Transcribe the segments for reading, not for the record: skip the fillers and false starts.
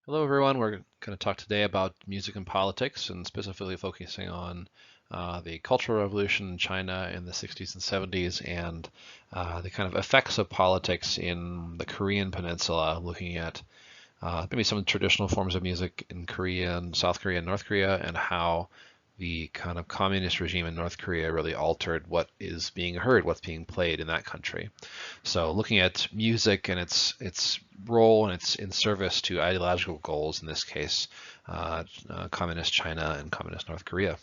Hello, everyone. We're going to talk today about music and politics, and specifically focusing on the Cultural Revolution in China in the 60s and 70s, and the kind of effects of politics in the Korean Peninsula, looking at maybe some traditional forms of music in Korea and South Korea and North Korea, and how the kind of communist regime in North Korea really altered what is being heard, what's being played in that country. So looking at music and its role and its in service to ideological goals, in this case, communist China and communist North Korea.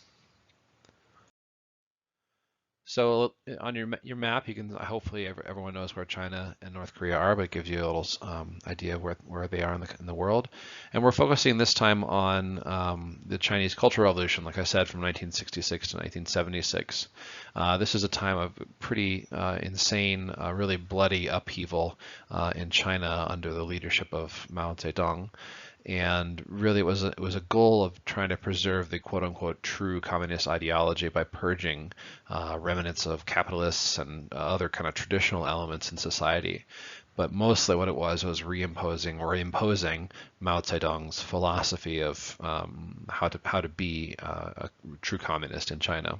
So on your map, you can hopefully everyone knows where China and North Korea are, but it gives you a little idea of where they are in the world. And we're focusing this time on the Chinese Cultural Revolution, like I said, from 1966 to 1976. This is a time of pretty insane, really bloody upheaval in China under the leadership of Mao Zedong. And really, it was a goal of trying to preserve the quote unquote true communist ideology by purging remnants of capitalists and other kind of traditional elements in society. But mostly what it was reimposing or imposing Mao Zedong's philosophy of how to be a true communist in China.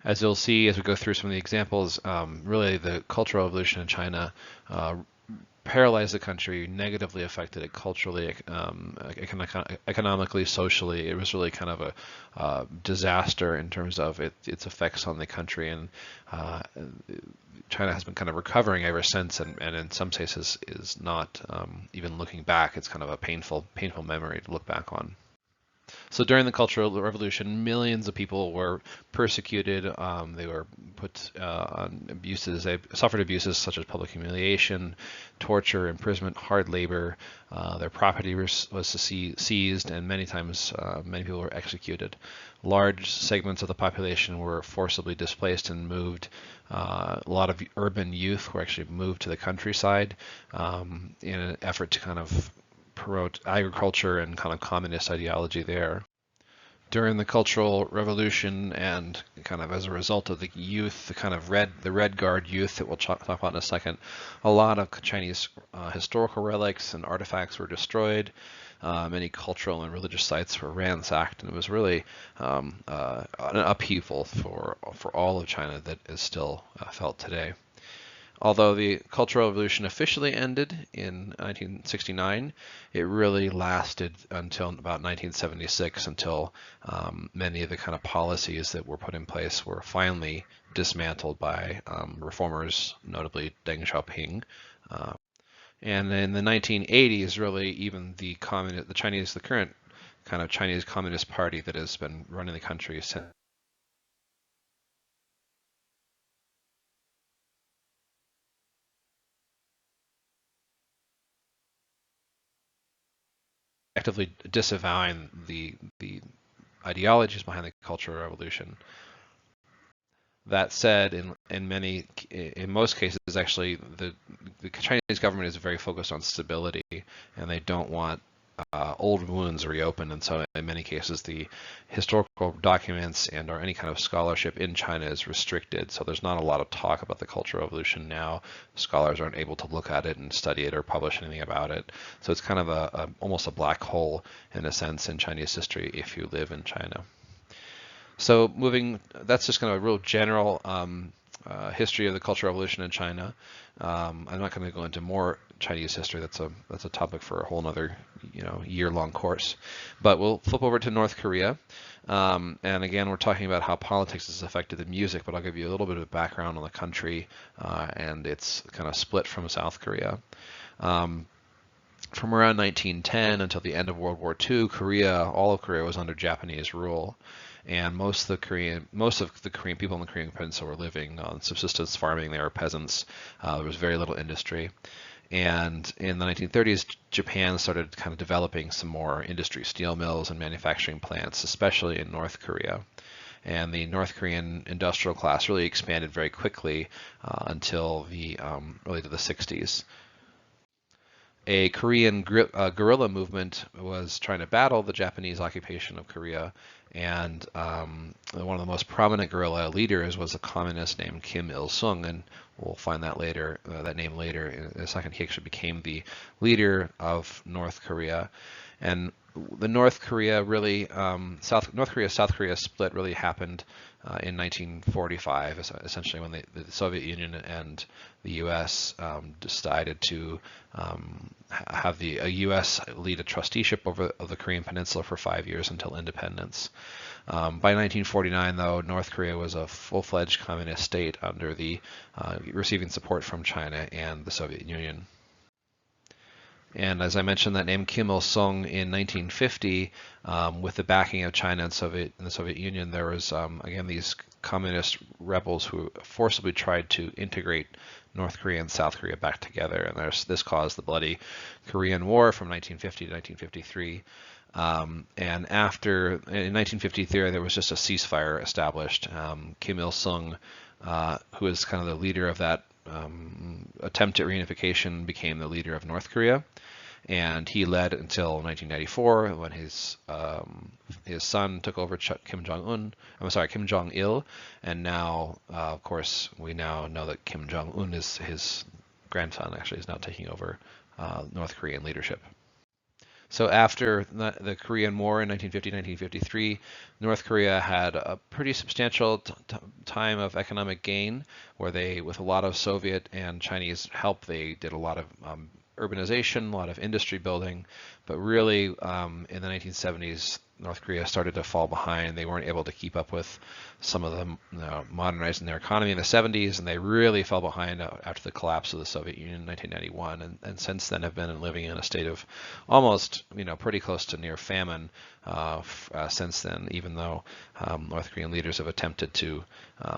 As you'll see as we go through some of the examples, really the Cultural Revolution in China paralyzed the country, negatively affected it culturally, economically, socially. It was really kind of a disaster in terms of its effects on the country, and China has been kind of recovering ever since, and in some cases is not even looking back. It's kind of a painful memory to look back on. So during the Cultural Revolution, millions of people were persecuted. They were put on abuses. They suffered abuses such as public humiliation, torture, imprisonment, hard labor. Their property was seized, and many times many people were executed. Large segments of the population were forcibly displaced and moved. A lot of urban youth were actually moved to the countryside in an effort to kind of promote agriculture and kind of communist ideology there. During the Cultural Revolution and kind of as a result of the youth, the kind of the Red Guard youth that we'll talk about in a second, a lot of Chinese historical relics and artifacts were destroyed. Many cultural and religious sites were ransacked, and it was really an upheaval for all of China that is still felt today. Although the Cultural Revolution officially ended in 1969, it really lasted until about 1976, until many of the kind of policies that were put in place were finally dismantled by reformers, notably Deng Xiaoping. Uh, and in the 1980s, really, even the current kind of Chinese Communist Party that has been running the country since actively disavowing the ideologies behind the Cultural Revolution. That said, in most cases, actually, the Chinese government is very focused on stability, and they don't want old wounds reopened. And so, in many cases, the historical documents and or any kind of scholarship in China is restricted. So there's not a lot of talk about the Cultural Revolution now. Scholars aren't able to look at it and study it or publish anything about it. So it's kind of almost a black hole in a sense in Chinese history if you live in China. So that's just kind of a real general history of the Cultural Revolution in China. I'm not going to go into more Chinese history. That's a topic for a whole other year-long course. But we'll flip over to North Korea. And again, we're talking about how politics has affected the music, but I'll give you a little bit of background on the country and its kind of split from South Korea. From around 1910 until the end of World War II, all of Korea was under Japanese rule, and most of the Korean people in the Korean Peninsula were living on subsistence farming. They were peasants. There was very little industry. And in the 1930s, Japan started kind of developing some more industry, steel mills and manufacturing plants, especially in North Korea. And the North Korean industrial class really expanded very quickly until really to the 60s. A Korean guerrilla movement was trying to battle the Japanese occupation of Korea, and one of the most prominent guerrilla leaders was a communist named Kim Il-sung, and we'll find that later, that name later in a second. He actually became the leader of North Korea, and the North Korea really North Korea South Korea split really happened in 1945, essentially when the Soviet Union and the U.S. Decided to have a U.S. lead a trusteeship over the Korean Peninsula for 5 years until independence. By 1949, though, North Korea was a full-fledged communist state under the receiving support from China and the Soviet Union. And as I mentioned, that name Kim Il-sung in 1950, with the backing of China and the Soviet Union, there was again these communist rebels who forcibly tried to integrate North Korea and South Korea back together, and this caused the bloody Korean War from 1950 to 1953. And in 1953, there was just a ceasefire established. Kim Il-sung, who was kind of the leader of that attempt at reunification, became the leader of North Korea, and he led until 1994 when his son took over, Kim Jong-il, and now, of course, we now know that Kim Jong-un is his grandson. Actually, is now taking over North Korean leadership. So after the Korean War in 1950-1953, North Korea had a pretty substantial time of economic gain, where they, with a lot of Soviet and Chinese help, they did a lot of urbanization, a lot of industry building, but really in the 1970s, North Korea started to fall behind. They weren't able to keep up with some of them modernizing their economy in the 70s, and they really fell behind after the collapse of the Soviet Union in 1991, and since then have been living in a state of almost, pretty close to near famine since then, even though North Korean leaders have attempted to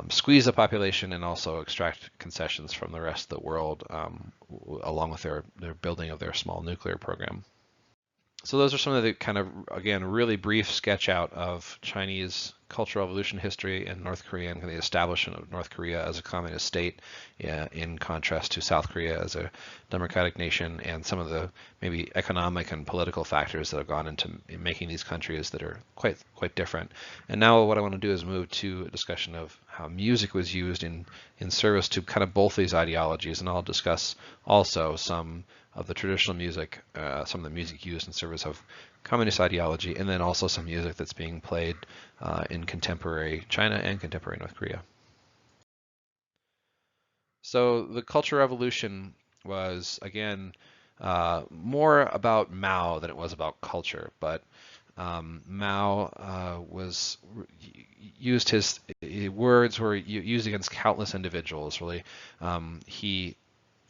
squeeze the population and also extract concessions from the rest of the world, along with their building of their small nuclear program. So those are some of the kind of, again, really brief sketch out of Chinese Cultural Revolution history and North Korea and the establishment of North Korea as a communist state, in contrast to South Korea as a democratic nation, and some of the maybe economic and political factors that have gone into making these countries that are quite different. And now what I want to do is move to a discussion of how music was used in service to kind of both these ideologies, and I'll discuss also some of the traditional music, some of the music used in service of communist ideology, and then also some music that's being played in contemporary China and contemporary North Korea. So the Cultural Revolution was, again, more about Mao than it was about culture, but Mao used his words were used against countless individuals, really.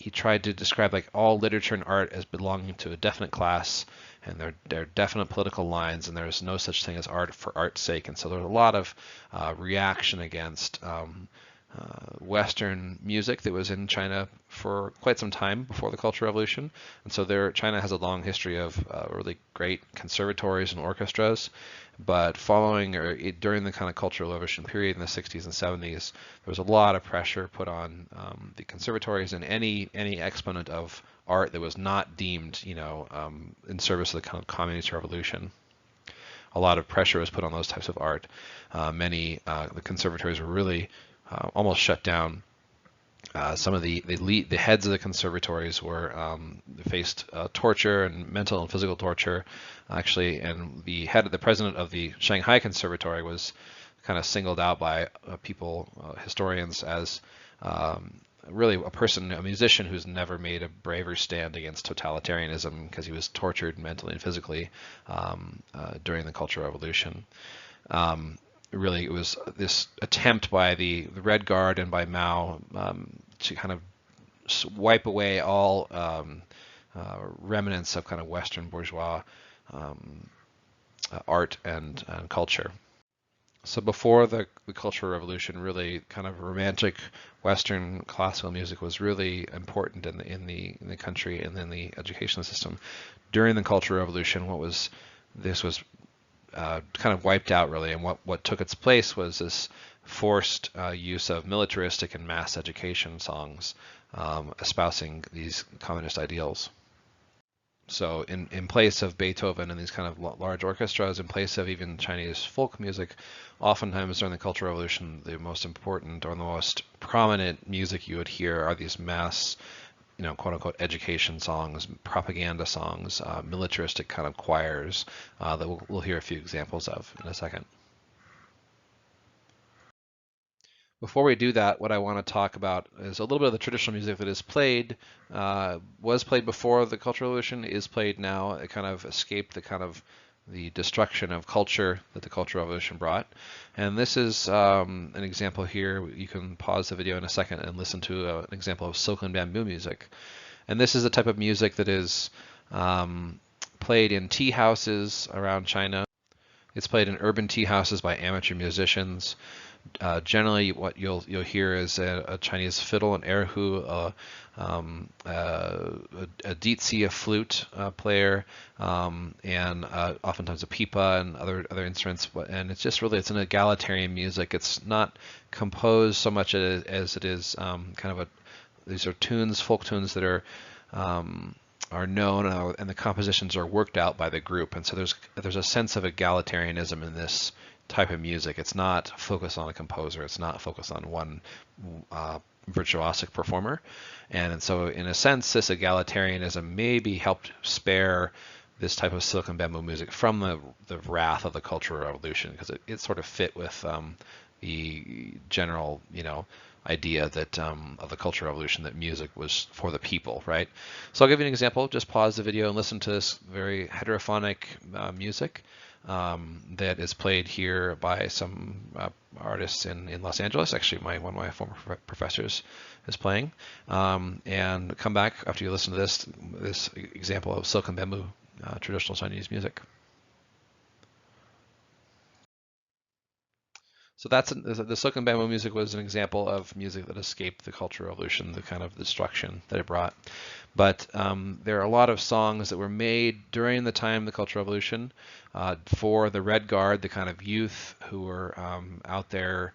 He tried to describe like all literature and art as belonging to a definite class, and there are definite political lines, and there's no such thing as art for art's sake. And so there's a lot of reaction against Western music that was in China for quite some time before the Cultural Revolution. And so China has a long history of really great conservatories and orchestras. But during the kind of Cultural Revolution period in the 60s and 70s, there was a lot of pressure put on the conservatories and any exponent of art that was not deemed, in service of the kind of communist revolution. A lot of pressure was put on those types of art. The conservatories were really almost shut down. Some of the heads of the conservatories faced torture and mental and physical torture, actually, and the president of the Shanghai Conservatory was kind of singled out by historians, as really a musician who's never made a braver stand against totalitarianism, because he was tortured mentally and physically during the Cultural Revolution. Really, it was this attempt by the Red Guard and by Mao to kind of wipe away all remnants of kind of Western bourgeois art and culture. So before the Cultural Revolution, really kind of romantic Western classical music was really important in the country and in the educational system. During the Cultural Revolution, this was kind of wiped out, really, and what took its place was this forced use of militaristic and mass education songs espousing these communist ideals. So in place of Beethoven and these kind of large orchestras, in place of even Chinese folk music, oftentimes during the Cultural Revolution, the most important or the most prominent music you would hear are these mass, quote unquote, education songs, propaganda songs, militaristic kind of choirs that we'll hear a few examples of in a second. Before we do that, what I want to talk about is a little bit of the traditional music that is played, was played before the Cultural Revolution, is played now. It kind of escaped the destruction of culture that the Cultural Revolution brought. And this is an example here. You can pause the video in a second and listen to an example of silken bamboo music. And this is the type of music that is played in tea houses around China. It's played in urban tea houses by amateur musicians. Generally, what you'll hear is a Chinese fiddle, an erhu, a dizi, a flute player, and oftentimes a pipa and other instruments. And it's just really, it's an egalitarian music. It's not composed so much as it is these are tunes, folk tunes that are known, and the compositions are worked out by the group. And so there's a sense of egalitarianism in this type of music. It's not focused on a composer. It's not focused on one virtuosic performer. And so in a sense, this egalitarianism maybe helped spare this type of silken bamboo music from the wrath of the Cultural Revolution, because it sort of fit with the general, idea that of the Cultural Revolution, that music was for the people, right? So I'll give you an example. Just pause the video and listen to this very heterophonic music that is played here by some artists in Los Angeles. Actually, one of my former professors is playing. And come back after you listen to this example of silken bamboo, traditional Chinese music. So the silken bamboo music was an example of music that escaped the Cultural Revolution, the kind of destruction that it brought. But there are a lot of songs that were made during the time of the Cultural Revolution for the Red Guard, the kind of youth who were out there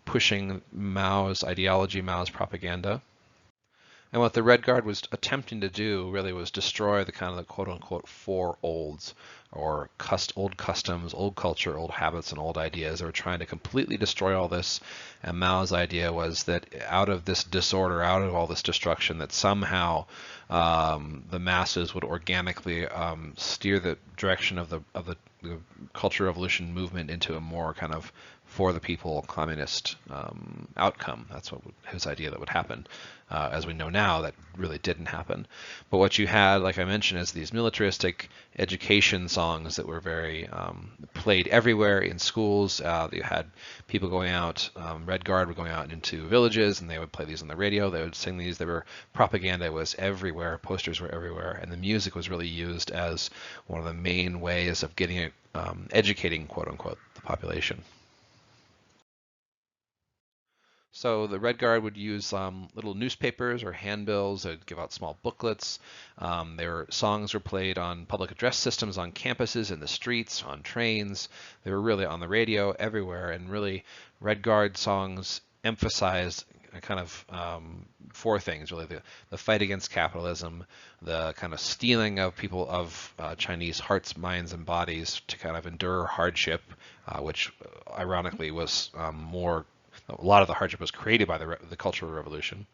pushing Mao's ideology, Mao's propaganda. And what the Red Guard was attempting to do really was destroy the kind of the quote-unquote four olds, or old customs, old culture, old habits, and old ideas. They were trying to completely destroy all this. And Mao's idea was that out of this disorder, out of all this destruction, that somehow the masses would organically steer the direction of the Cultural Revolution movement into a more kind of for the people communist outcome. That's what his idea that would happen. As we know now, that really didn't happen. But what you had, like I mentioned, is these militaristic education songs that were very played everywhere in schools. You had people going out, Red Guard were going out into villages, and they would play these on the radio. They would sing these. They were propaganda. It was everywhere. Posters were everywhere, and the music was really used as one of the main ways of getting educating, quote unquote, the population. So the Red Guard would use little newspapers or handbills. They'd give out small booklets. Their songs were played on public address systems, on campuses, in the streets, on trains. They were really on the radio everywhere. And really, Red Guard songs emphasized kind of four things, really: the fight against capitalism, the kind of stealing of people, of Chinese hearts, minds, and bodies to kind of endure hardship, which ironically was a lot of the hardship was created by the Cultural Revolution.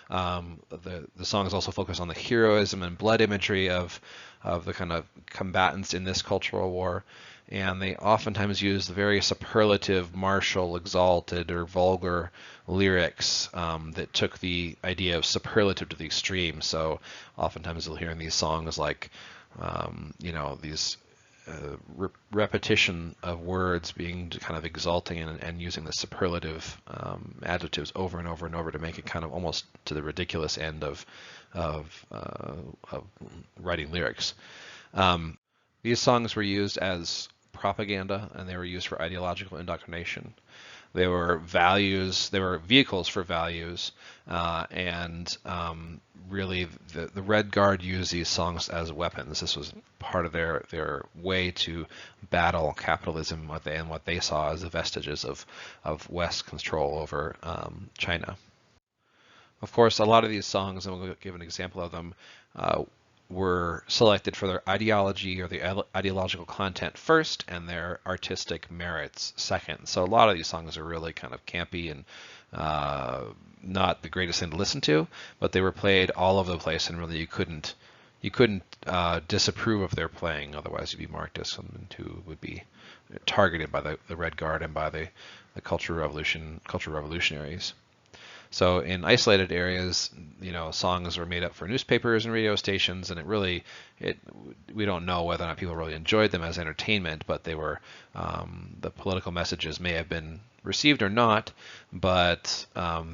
The songs also focus on the heroism and blood imagery of the kind of combatants in this cultural war, and they oftentimes use the very superlative, martial, exalted, or vulgar lyrics that took the idea of superlative to the extreme. So oftentimes you'll hear in these songs like, these repetition of words being kind of exalting and using the superlative adjectives over and over and over to make it kind of almost to the ridiculous end of writing lyrics. These songs were used as propaganda, and they were used for ideological indoctrination. They were values, they were vehicles for values, and really the Red Guard used these songs as weapons. This was part of their way to battle capitalism and what they saw as the vestiges of West control over China. Of course, a lot of these songs, and we'll give an example of them, were selected for their ideology or the ideological content first and their artistic merits second. So a lot of these songs are really kind of campy and not the greatest thing to listen to, but they were played all over the place, and really you couldn't disapprove of their playing, otherwise you'd be marked as someone who would be targeted by the Red Guard and by the cultural revolutionaries. So in isolated areas, songs were made up for newspapers and radio stations, and we don't know whether or not people really enjoyed them as entertainment, but they were, the political messages may have been received or not, but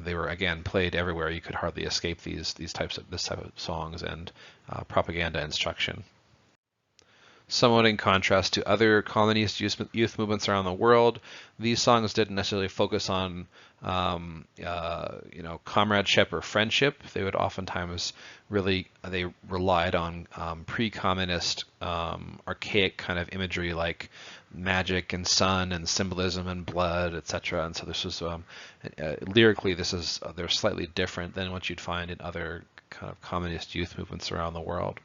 they were again played everywhere. You could hardly escape this type of songs and propaganda instruction. Somewhat in contrast to other communist youth movements around the world, these songs didn't necessarily focus on, comradeship or friendship. They would oftentimes they relied on pre-communist, archaic kind of imagery like magic and sun and symbolism and blood, etc. And so this was lyrically, they're slightly different than what you'd find in other kind of communist youth movements around the world.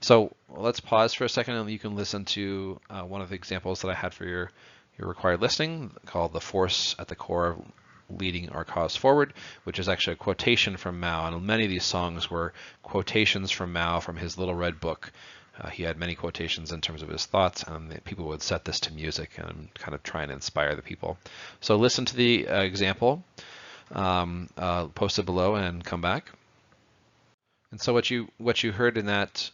So let's pause for a second, and you can listen to one of the examples that I had for your required listening, called "The Force at the Core of Leading Our Cause Forward," which is actually a quotation from Mao. And many of these songs were quotations from Mao from his Little Red Book. He had many quotations in terms of his thoughts, and people would set this to music and kind of try and inspire the people. So listen to the example posted below and come back. And so what you heard in that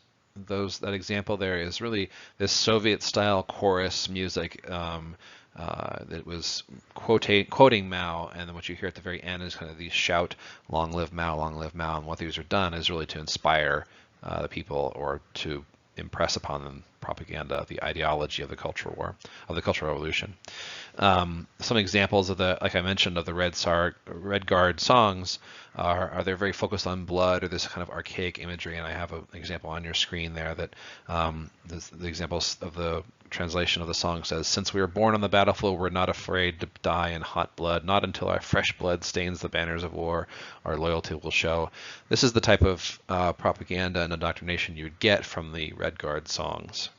example there is really this Soviet-style chorus music that was quoting Mao, and then what you hear at the very end is kind of these shout, "Long live Mao, long live Mao," and what these are done is really to inspire the people, or to impress upon them propaganda, the ideology of the Cultural War, of the Cultural Revolution. Some examples of like I mentioned, of the Red Guard songs are they're very focused on blood or this kind of archaic imagery, and I have an example on your screen there that the examples of the translation of the song says, "Since we were born on the battlefield, we're not afraid to die in hot blood. Not until our fresh blood stains the banners of war, our loyalty will show." This is the type of propaganda and indoctrination you'd get from the Red Guard songs.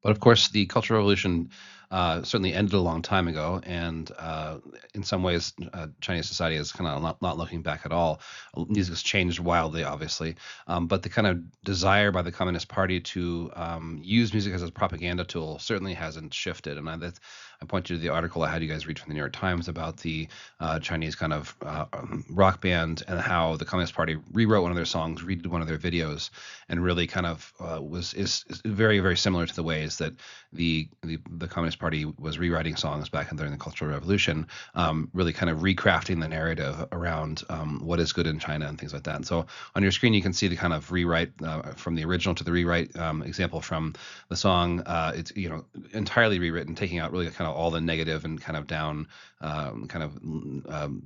But of course, the Cultural Revolution certainly ended a long time ago, and in some ways, Chinese society is kind of not looking back at all. Music has changed wildly, obviously, but the kind of desire by the Communist Party to use music as a propaganda tool certainly hasn't shifted. And I point you to the article I had you guys read from the New York Times about the Chinese kind of rock band, and how the Communist Party rewrote one of their songs, redid one of their videos, and really kind of is very, very similar to the ways that the Communist Party was rewriting songs back during the Cultural Revolution, really kind of recrafting the narrative around what is good in China and things like that. And so on your screen, you can see the kind of rewrite from the original to the rewrite example from the song. It's entirely rewritten, taking out really kind of all the negative and kind of down,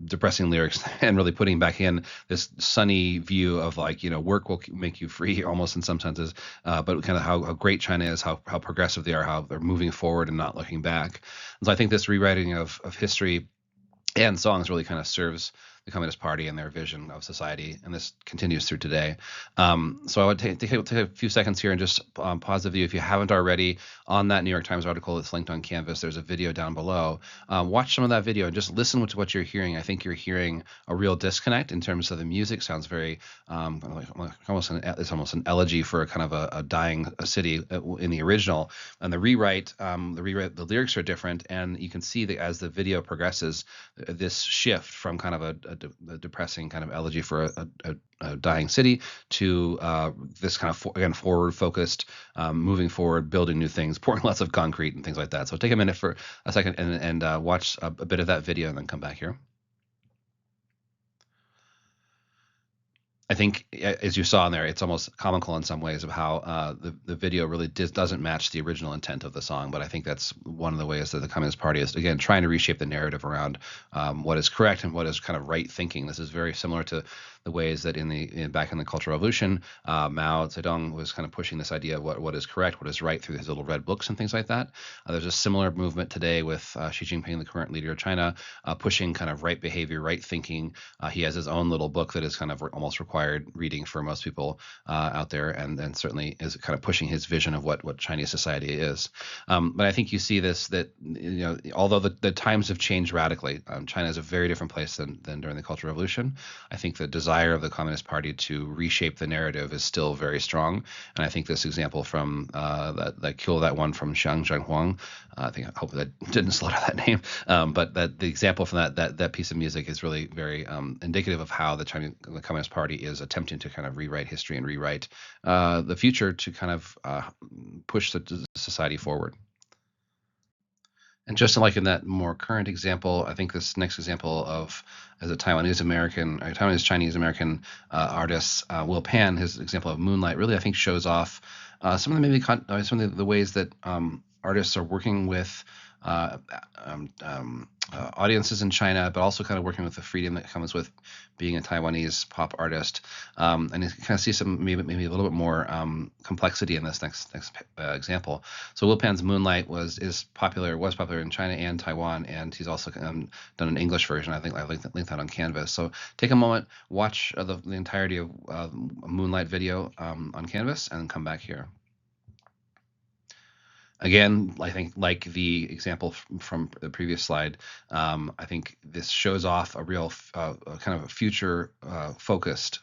depressing lyrics, and really putting back in this sunny view of work will make you free, almost in some senses, but kind of how great China is, how progressive they are, how they're moving forward and not looking back. And so I think this rewriting of history and songs really kind of serves the Communist Party and their vision of society, and this continues through today. So I would take a few seconds here and just pause the video. If you haven't already, on that New York Times article that's linked on Canvas, there's a video down below. Watch some of that video and just listen to what you're hearing. I think you're hearing a real disconnect in terms of the music. Sounds very almost an elegy for a kind of a dying city in the original, and the rewrite, the lyrics are different, and you can see that as the video progresses, this shift from kind of a depressing kind of elegy for a dying city to this kind of again forward focused, moving forward, building new things, pouring lots of concrete and things like that. So take a minute for a second and watch a bit of that video, and then come back here. I think, as you saw in there, it's almost comical in some ways of how the video really doesn't match the original intent of the song. But I think that's one of the ways that the Communist Party is, again, trying to reshape the narrative around what is correct and what is kind of right thinking. This is very similar to the ways that back in the Cultural Revolution, Mao Zedong was kind of pushing this idea of what is correct, what is right through his little red books and things like that. There's a similar movement today with Xi Jinping, the current leader of China, pushing kind of right behavior, right thinking. He has his own little book that is kind of almost required reading for most people out there, and certainly is kind of pushing his vision of what Chinese society is. But I think you see this, that although the times have changed radically, China is a very different place than during the Cultural Revolution. I think the desire of the Communist Party to reshape the narrative is still very strong, and I think this example from that kill that one from Xiang Zhanhuang, I hope that didn't slaughter that name, but that the example from that piece of music is really very indicative of how the Communist Party is attempting to kind of rewrite history and rewrite the future to kind of push the society forward. And just like in that more current example, I think this next example as a Taiwanese Chinese American artist, Will Pan, his example of Moonlight, really I think shows off some of the ways that artists are working with audiences in China, but also kind of working with the freedom that comes with being a Taiwanese pop artist, and you kind of see some maybe a little bit more complexity in this next example. So Will Pan's Moonlight was popular in China and Taiwan, and he's also done an English version. I think I linked that on Canvas. So take a moment, watch the entirety of a Moonlight video on Canvas, and come back here. Again, I think like the example from the previous slide, I think this shows off a real kind of a future focused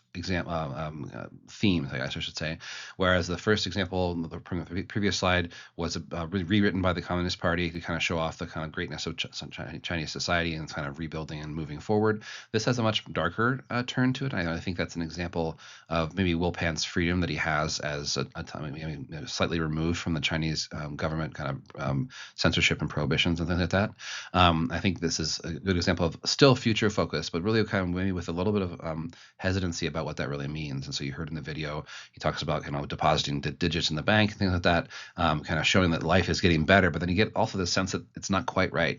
theme, I guess I should say. Whereas the first example, the previous slide, was rewritten by the Communist Party to kind of show off the kind of greatness of Chinese society and kind of rebuilding and moving forward. This has a much darker turn to it. I think that's an example of maybe Will Pan's freedom that he has as slightly removed from the Chinese government kind of censorship and prohibitions and things like that. I think this is a good example of still future focus, but really kind of maybe with a little bit of hesitancy about what that really means. And so you heard in the video, he talks about depositing digits in the bank and things like that, kind of showing that life is getting better. But then you get also the sense that it's not quite right.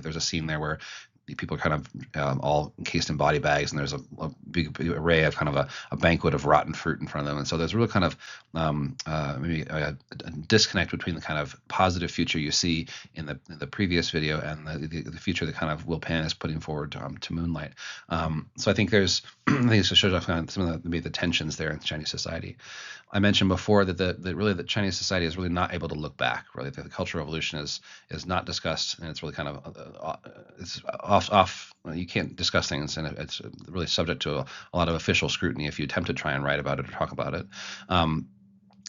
There's a scene there where people are kind of all encased in body bags, and there's a big array of kind of a banquet of rotten fruit in front of them. And so there's really kind of maybe a disconnect between the kind of positive future you see in the previous video and the future that kind of Will Pan is putting forward to Moonlight. So I think I think this shows off kind of some of the tensions there in Chinese society. I mentioned before that really the Chinese society is really not able to look back. Really, the Cultural Revolution is not discussed, and it's really kind of it's off. You can't discuss things, and it's really subject to a lot of official scrutiny if you attempt to try and write about it or talk about it.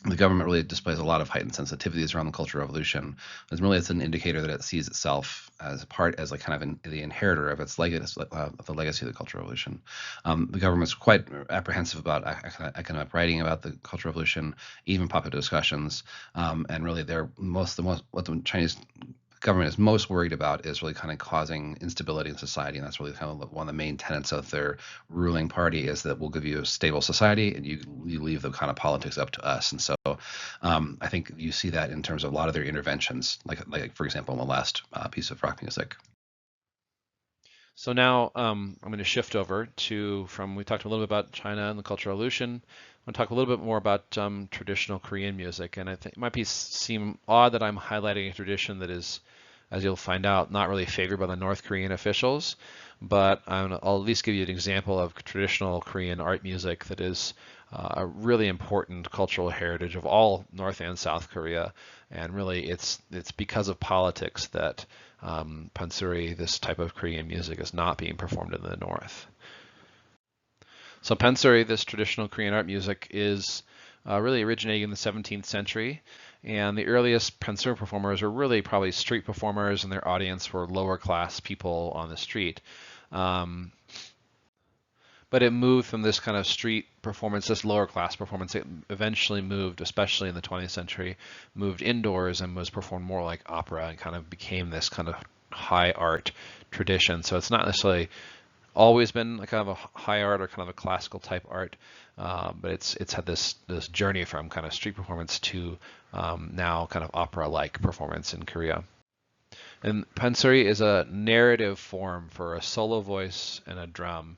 The government really displays a lot of heightened sensitivities around the Cultural Revolution. It's an indicator that it sees itself as like kind of the inheritor of its legacy, of the legacy of the Cultural Revolution. The government's quite apprehensive about economic writing about the Cultural Revolution, even popular discussions, and really what the Chinese government is most worried about is really kind of causing instability in society, and that's really kind of one of the main tenets of their ruling party, is that we'll give you a stable society and you leave the kind of politics up to us. And so I think you see that in terms of a lot of their interventions, like for example in the last piece of rock music. So now I'm going to shift over we talked a little bit about China and the Cultural Revolution. I'm going to talk a little bit more about traditional Korean music. And I think it might seem odd that I'm highlighting a tradition that is, as you'll find out, not really favored by the North Korean officials. But I'll at least give you an example of traditional Korean art music that is a really important cultural heritage of all North and South Korea. And really, it's because of politics that pansori, this type of Korean music, is not being performed in the North. So pansori, this traditional Korean art music, is really originating in the 17th century. And the earliest pansori performers were really probably street performers, and their audience were lower class people on the street. But it moved from this kind of street performance, this lower class performance. It eventually moved, especially in the 20th century, moved indoors and was performed more like opera, and kind of became this kind of high art tradition. So it's not necessarily always been like kind of a high art or kind of a classical type art, but it's had this journey from kind of street performance to now kind of opera-like performance in Korea. And pansori is a narrative form for a solo voice and a drum.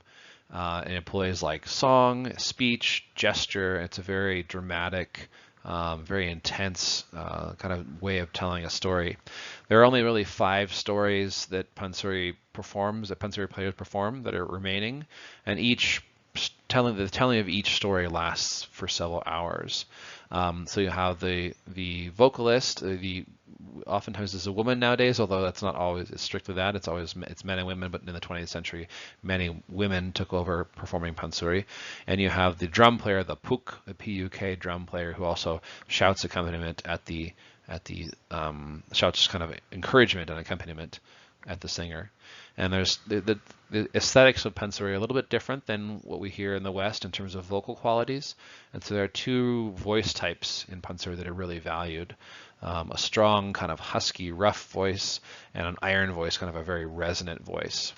and it employs like song, speech, gesture. It's a very dramatic, very intense kind of way of telling a story. There are only really 5 stories that Pansori players perform that are remaining, and the telling of each story lasts for several hours. So you have the vocalist, oftentimes is a woman nowadays, although that's not always strictly that. It's men and women, but in the 20th century, many women took over performing pansori. And you have the drum player, the P-U-K drum player, who also shouts accompaniment shouts kind of encouragement and accompaniment at the singer. And there's the aesthetics of pansori are a little bit different than what we hear in the West in terms of vocal qualities. And so there are 2 voice types in pansori that are really valued. A strong kind of husky, rough voice, and an iron voice, kind of a very resonant voice.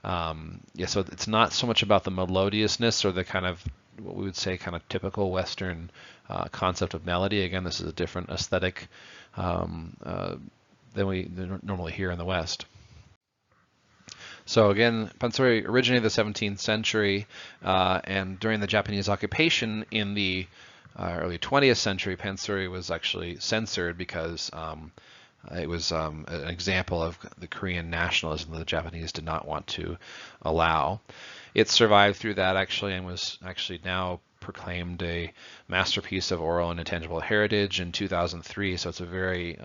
So it's not so much about the melodiousness or the kind of what we would say kind of typical Western concept of melody. Again, this is a different aesthetic than we normally hear in the West. So again, pansori originated in the 17th century, and during the Japanese occupation in the early 20th century, pansori was actually censored because it was an example of the Korean nationalism that the Japanese did not want to allow. It survived through that actually, and was actually now proclaimed a masterpiece of oral and intangible heritage in 2003. So it's a very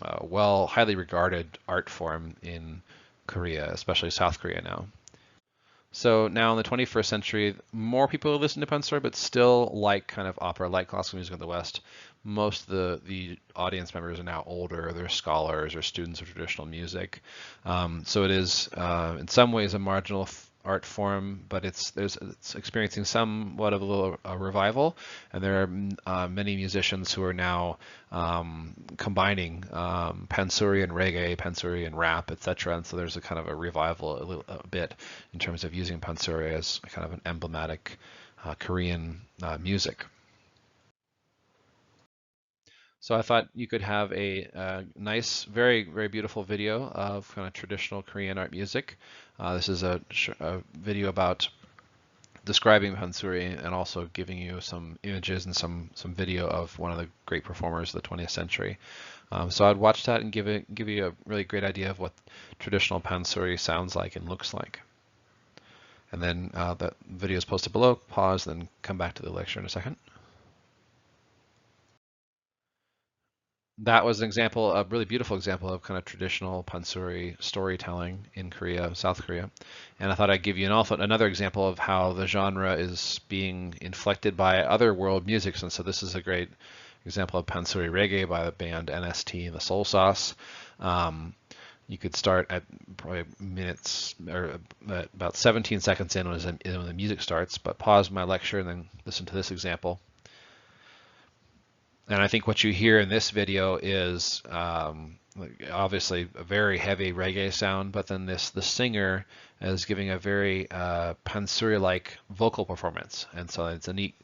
highly regarded art form in Korea, especially South Korea now. So now in the 21st century, more people listen to pansori, but still like kind of opera, like classical music in the West. Most of the audience members are now older, they're scholars or students of traditional music. So it is in some ways a marginal art form, but it's experiencing somewhat of a revival, and there are many musicians who are now combining pansori and reggae, pansori and rap, etc. And so there's a kind of a revival a bit in terms of using pansori as kind of an emblematic Korean music. So I thought you could have a nice, very, very beautiful video of kind of traditional Korean art music. This is a video about describing pansori and also giving you some images and some video of one of the great performers of the 20th century. So I'd watch that and give you a really great idea of what traditional pansori sounds like and looks like. And then that video is posted below. Pause, then come back to the lecture in a second. That was an example, a really beautiful example of kind of traditional pansori storytelling in Korea, South Korea. And I thought I'd give you another example of how the genre is being inflected by other world musics. And so this is a great example of pansori reggae by the band NST and the Soul Sauce. You could start at probably minutes or about 17 seconds in when the music starts, but pause my lecture and then listen to this example. And I think what you hear in this video is obviously a very heavy reggae sound, but then the singer is giving a very pansori-like vocal performance. And so it's a neat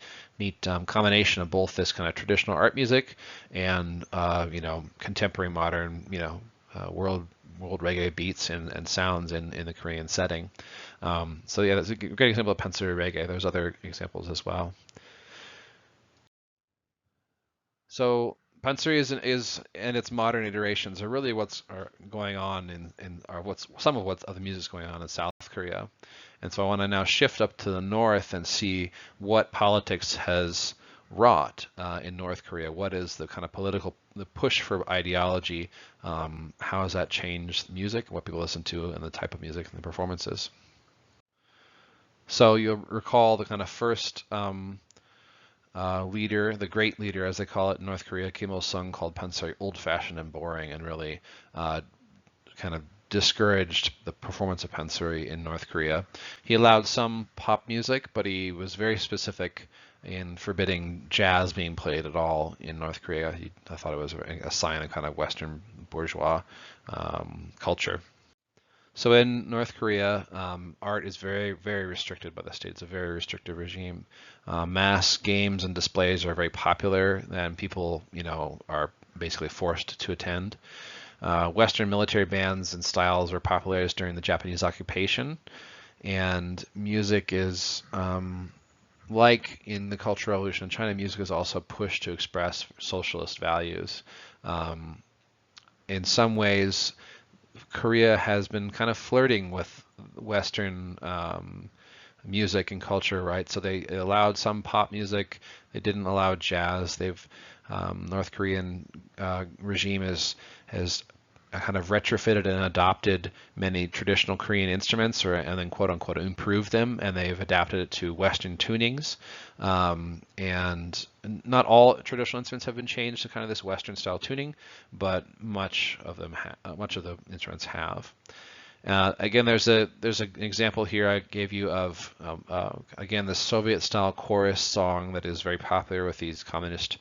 combination of both this kind of traditional art music and contemporary modern world reggae beats and sounds in the Korean setting. So yeah, that's a great example of pansori reggae. There's other examples as well. So pansori is and its modern iterations are really what's going on some of the music's going on in South Korea. And so I want to now shift up to the north and see what politics has wrought in North Korea. What is the kind of the push for ideology? How has that changed music, what people listen to, and the type of music and the performances? So you'll recall the kind of first leader, the great leader as they call it in North Korea, Kim Il-sung, called pansori old-fashioned and boring, and really kind of discouraged the performance of pansori in North Korea. He allowed some pop music, but he was very specific in forbidding jazz being played at all in North Korea. I thought it was a sign of kind of Western bourgeois culture. So in North Korea, art is very, very restricted by the state. It's a very restrictive regime. Mass games and displays are very popular, and people, are basically forced to attend. Western military bands and styles were popularized during the Japanese occupation, and music is like in the Cultural Revolution in China, music is also pushed to express socialist values. In some ways, Korea has been kind of flirting with Western music and culture, right? So they allowed some pop music. They didn't allow jazz. They've North Korean regime has kind of retrofitted and adopted many traditional Korean instruments, and then quote unquote improved them, and they've adapted it to Western tunings. And not all traditional instruments have been changed to kind of this Western style tuning, but much of the instruments have. Again, there's an example here I gave you of again the Soviet style chorus song that is very popular with these communist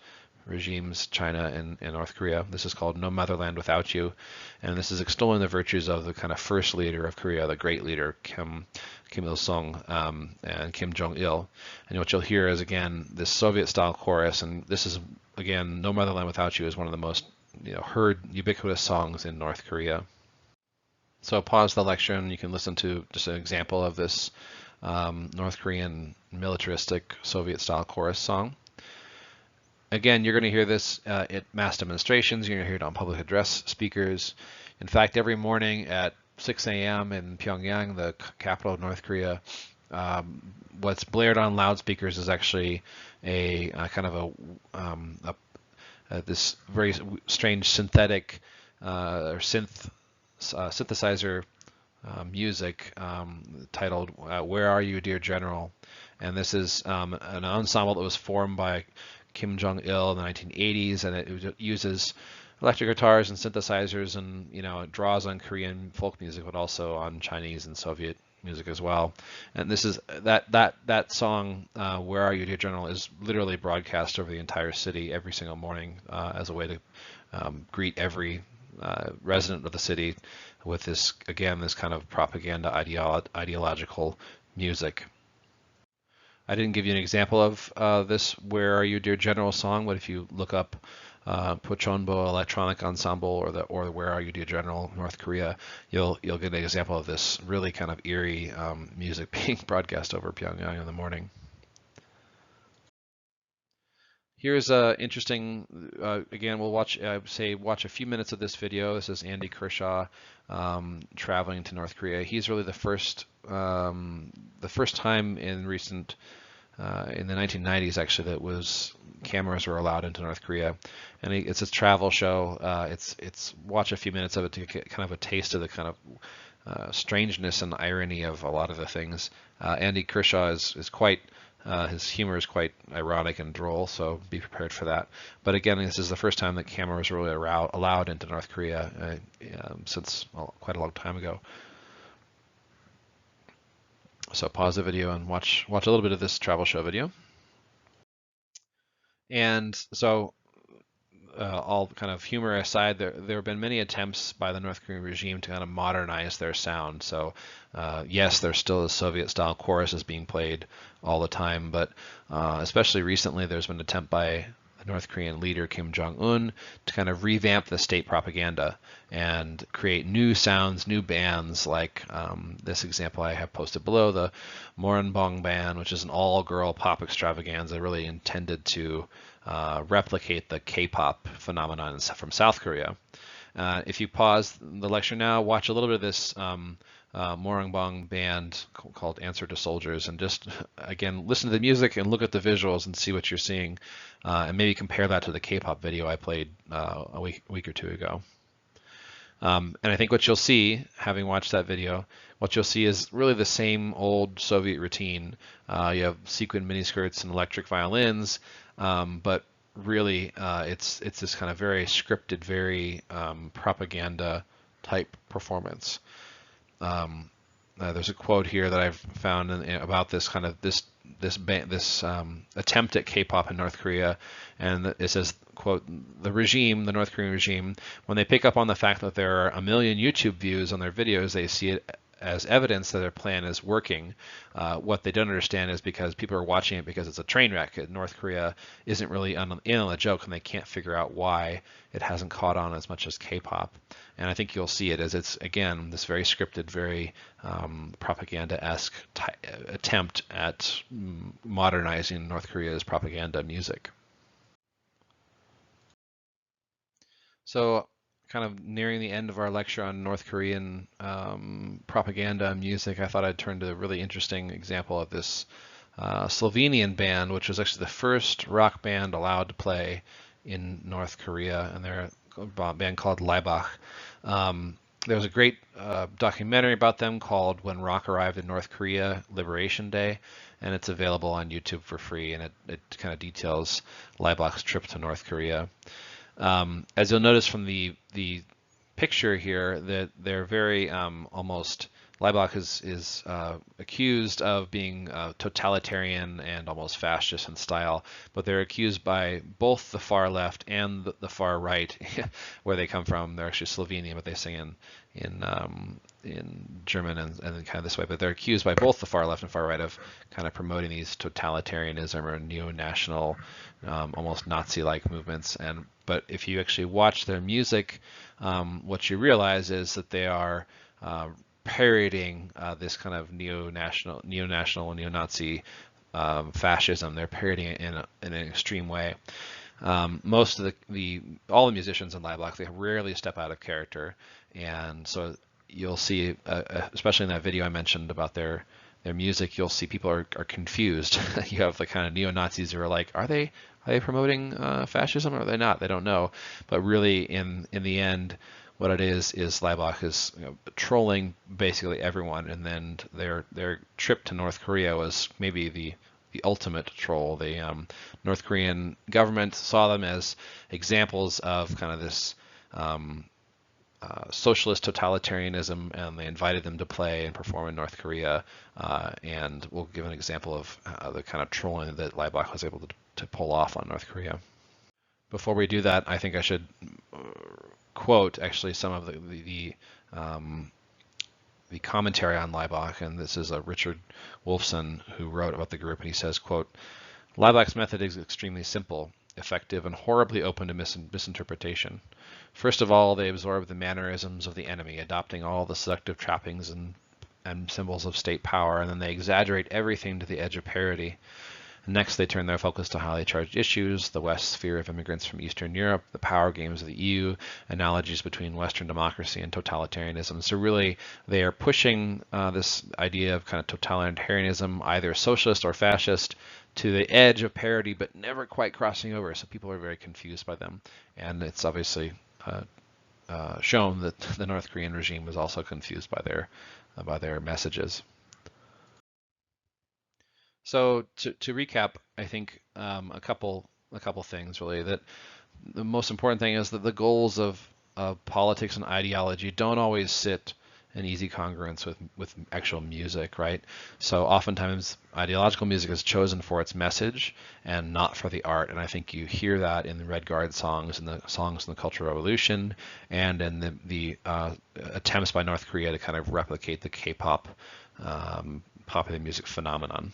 regimes, China and North Korea. This is called No Motherland Without You, and this is extolling the virtues of the kind of first leader of Korea, the great leader Kim Il-sung and Kim Jong-il. And what you'll hear is again this Soviet-style chorus, and this is again No Motherland Without You is one of the most heard ubiquitous songs in North Korea. So pause the lecture and you can listen to just an example of this North Korean militaristic Soviet-style chorus song. Again, you're going to hear this at mass demonstrations. You're going to hear it on public address speakers. In fact, every morning at 6 a.m. in Pyongyang, the capital of North Korea, what's blared on loudspeakers is actually a kind of this very strange synthetic or synthesizer music titled "Where Are You, Dear General?" And this is an ensemble that was formed by Kim Jong-il in the 1980s, and it uses electric guitars and synthesizers, and it draws on Korean folk music, but also on Chinese and Soviet music as well. And this is that song, "Where Are You, Dear General?" is literally broadcast over the entire city every single morning as a way to greet every resident of the city with this kind of propaganda ideological music. I didn't give you an example of this "Where Are You, Dear General" song, but if you look up Pochonbo Electronic Ensemble or the "Where Are You, Dear General" North Korea, you'll get an example of this really kind of eerie music being broadcast over Pyongyang in the morning. Here's interesting. Again, we'll watch a few minutes of this video. This is Andy Kershaw traveling to North Korea. He's really the first time in recent in the 1990s actually that cameras were allowed into North Korea, and it's a travel show. It's watch a few minutes of it to get kind of a taste of the kind of strangeness and irony of a lot of the things. Andy Kershaw is quite. His humor is quite ironic and droll, so be prepared for that. But again, this is the first time that cameras were really allowed into North Korea since quite a long time ago. So pause the video and watch a little bit of this travel show video. And so all kind of humor aside, there have been many attempts by the North Korean regime to kind of modernize their sound. So yes, there's still a Soviet-style choruses being played all the time, but especially recently, there's been an attempt by the North Korean leader Kim Jong-un to kind of revamp the state propaganda and create new sounds, new bands, like this example I have posted below, the Moranbong Band, which is an all-girl pop extravaganza really intended to replicate the K-pop phenomenon from South Korea. If you pause the lecture now, watch a little bit of this Moranbong band called Answer to Soldiers, and just again listen to the music and look at the visuals and see what you're seeing, and maybe compare that to the K-pop video I played a week or two ago. And I think what you'll see, having watched that video, what you'll see is really the same old Soviet routine. You have sequin miniskirts and electric violins, but really it's this kind of very scripted, very propaganda type performance. There's a quote here that I've found about this kind of this attempt at K-pop in North Korea, and it says, quote, the North Korean regime, when they pick up on the fact that there are 1 million YouTube views on their videos, they see it as evidence that their plan is working. What they don't understand is because people are watching it because it's a train wreck. North Korea isn't really in on the joke, and they can't figure out why it hasn't caught on as much as K-pop. And I think you'll see it as it's, again, this very scripted, very propaganda-esque attempt at modernizing North Korea's propaganda music. So, kind of nearing the end of our lecture on North Korean propaganda and music, I thought I'd turn to a really interesting example of this Slovenian band, which was actually the first rock band allowed to play in North Korea, and they're a band called Laibach. There was a great documentary about them called When Rock Arrived in North Korea, Liberation Day, and it's available on YouTube for free, and it kind of details Laibach's trip to North Korea. As you'll notice from the picture here, that they're very almost, Laibach is accused of being totalitarian and almost fascist in style, but they're accused by both the far left and the far right, where they come from. They're actually Slovenian, but they sing in German and kind of this way. But they're accused by both the far left and far right of kind of promoting these totalitarianism or neo-national, almost Nazi-like movements. But if you actually watch their music, what you realize is that they are parodying this kind of neo-national, neo-Nazi fascism. They're parodying it in an extreme way. Most of all the musicians in Laibach, they rarely step out of character, and so you'll see, especially in that video I mentioned about their music, you'll see people are confused. You have the kind of neo-Nazis who are like, are they promoting fascism or are they not? They don't know. But really, in the end, what it is Laibach is trolling basically everyone, and then their trip to North Korea was maybe the ultimate troll. The North Korean government saw them as examples of kind of this socialist totalitarianism, and they invited them to play and perform in North Korea. And we'll give an example of the kind of trolling that Laibach was able to pull off on North Korea. Before we do that, I think I should quote actually some of the commentary on Laibach, and this is Richard Wolfson who wrote about the group, and he says, quote, "Laibach's method is extremely simple, effective, and horribly open to misinterpretation. First of all, they absorb the mannerisms of the enemy, adopting all the seductive trappings and symbols of state power, and then they exaggerate everything to the edge of parody. Next, they turn their focus to highly charged issues, the West's fear of immigrants from Eastern Europe, the power games of the EU, analogies between Western democracy and totalitarianism." So really, they are pushing this idea of kind of totalitarianism, either socialist or fascist, to the edge of parody, but never quite crossing over. So people are very confused by them. And it's obviously shown that the North Korean regime was also confused by their messages. So to recap, I think a couple things really. That the most important thing is that the goals of politics and ideology don't always sit in easy congruence with actual music, right? So oftentimes ideological music is chosen for its message and not for the art, and I think you hear that in the Red Guard songs and the songs in the Cultural Revolution, and in the attempts by North Korea to kind of replicate the K-pop popular music phenomenon.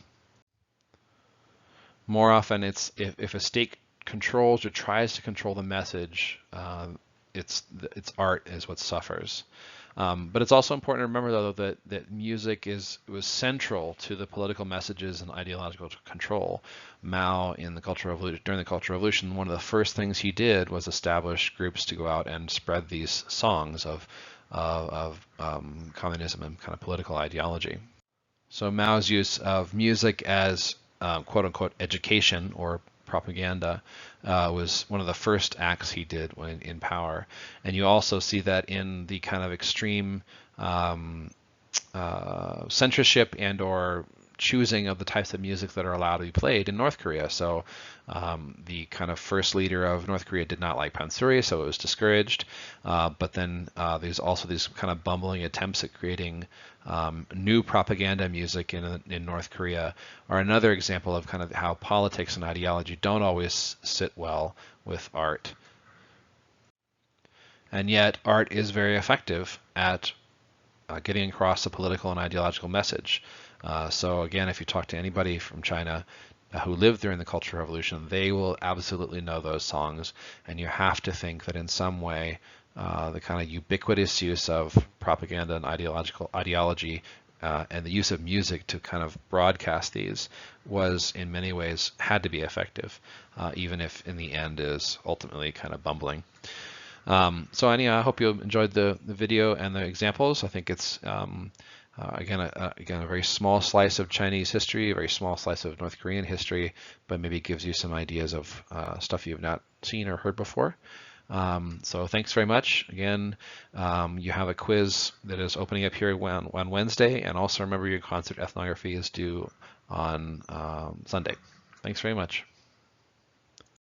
More often, it's if a state controls or tries to control the message, its art is what suffers. But it's also important to remember, though, that music was central to the political messages and ideological control. Mao, during the Cultural Revolution, one of the first things he did was establish groups to go out and spread these songs of communism and kind of political ideology. So Mao's use of music as quote-unquote education or propaganda was one of the first acts he did when in power. And you also see that in the kind of extreme censorship and or choosing of the types of music that are allowed to be played in North Korea. So the kind of first leader of North Korea did not like pansori, so it was discouraged. But then there's also these kind of bumbling attempts at creating new propaganda music in North Korea are another example of kind of how politics and ideology don't always sit well with art. And yet art is very effective at getting across a political and ideological message. So again, if you talk to anybody from China who lived during the Cultural Revolution, they will absolutely know those songs, and you have to think that in some way the kind of ubiquitous use of propaganda and ideology and the use of music to kind of broadcast these was in many ways had to be effective, even if in the end is ultimately kind of bumbling. So anyhow, I hope you enjoyed the video and the examples. I think it's again a very small slice of Chinese history, a very small slice of North Korean history, but maybe it gives you some ideas of stuff you've not seen or heard before. So thanks very much. Again, you have a quiz that is opening up here on Wednesday, and also remember your concert ethnography is due on Sunday. Thanks very much.